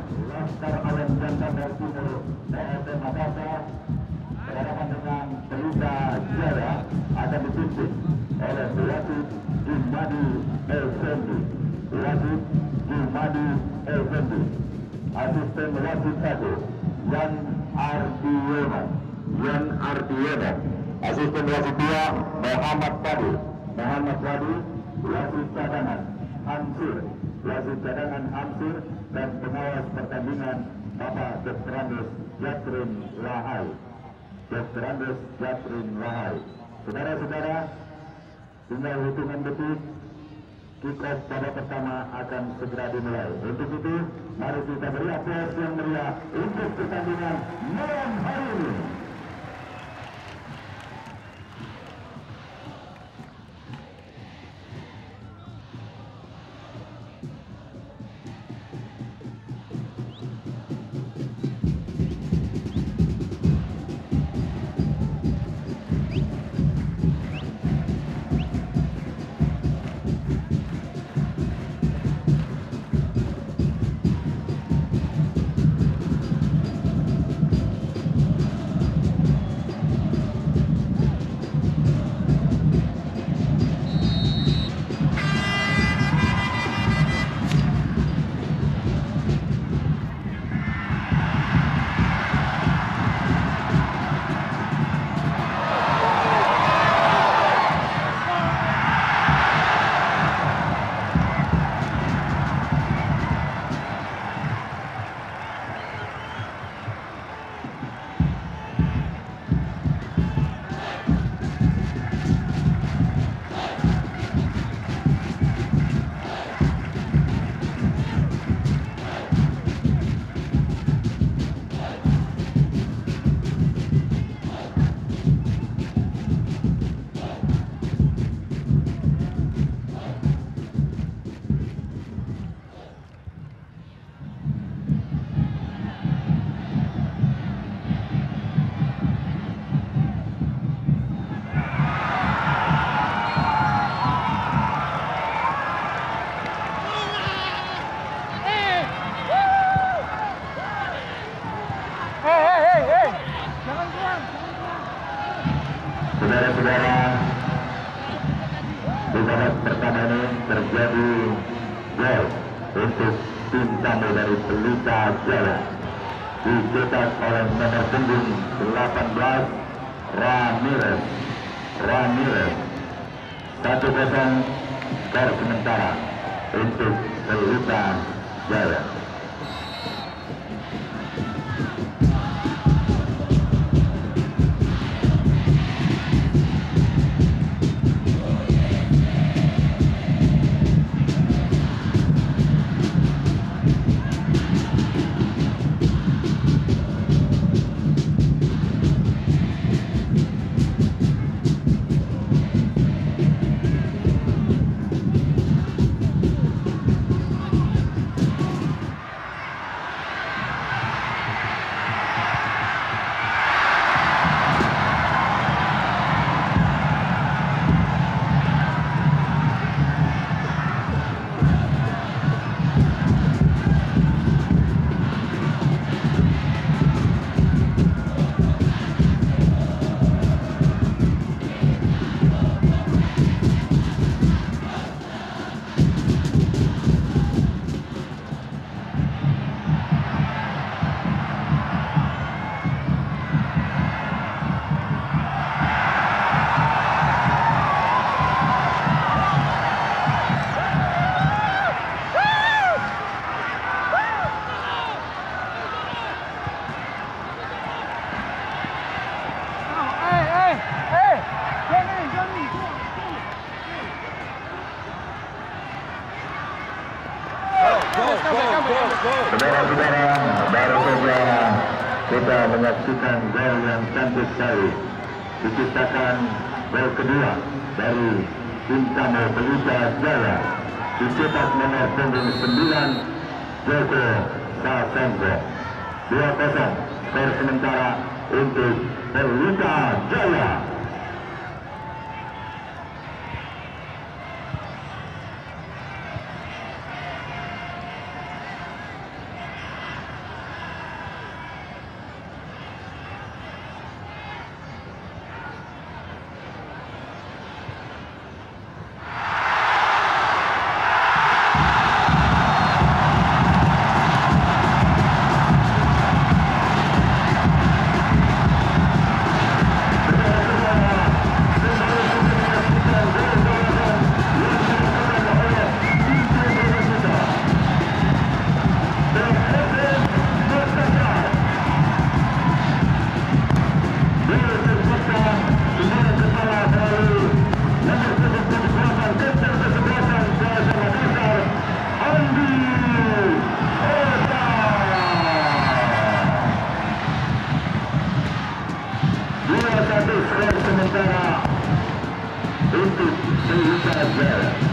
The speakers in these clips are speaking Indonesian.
Laskar Alam Jantan dari Timur PSM Makassar berhadapan dengan Pelita Jaya akan dipimpin oleh Wasid Jumadi Effendi. Wasid Jumadi Effendi. Asisten wasit 1 Yan Ardiono. Asisten wasit 2 Muhammad Fadil. Wasit cadangan Hamsir dan pengawas pertandingan Bapak Dr. Andes Jatrin Lahai. Saudara-saudara, tinggal hitungan detik, kick-off pada pertama akan segera dimulai. Untuk itu, mari kita beri aplaus yang meriah untuk pertandingan malam hari ini. Saudara-saudara, di babak pertama ini terjadi gol untuk tim tamu dari Pelita Jaya, dicetak oleh nomor punggung 18 Ramirez. 1-0 skor sementara untuk Pelita Jaya. Saudara-saudara, baru saja kita menyaksikan gol yang cantik sekali, diciptakan gol kedua dari tim tamu Pelita Jaya, dicetak nomor punggung 9 Joko Sasenko. 2-0 skor sementara untuk Pelita Jaya. untuk Pelita Jaya.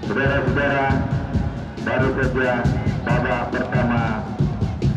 Saudara-saudara, baru saja babak pertama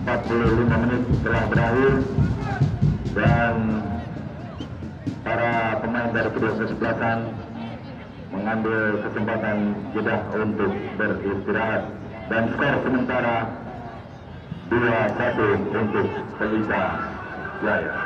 45 menit telah berakhir dan para pemain dari kedua kesebelasan mengambil kesempatan jeda untuk beristirahat dan skor sementara 2-1 untuk Pelita Jaya.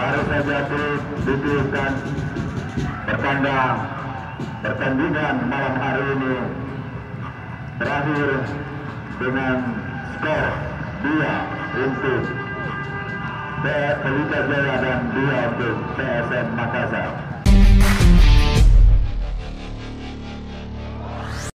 baru saja dibutuhkan pertandingan malam hari ini berakhir dengan skor 2 untuk Pelita Jaya dan 2 untuk PSM Makassar.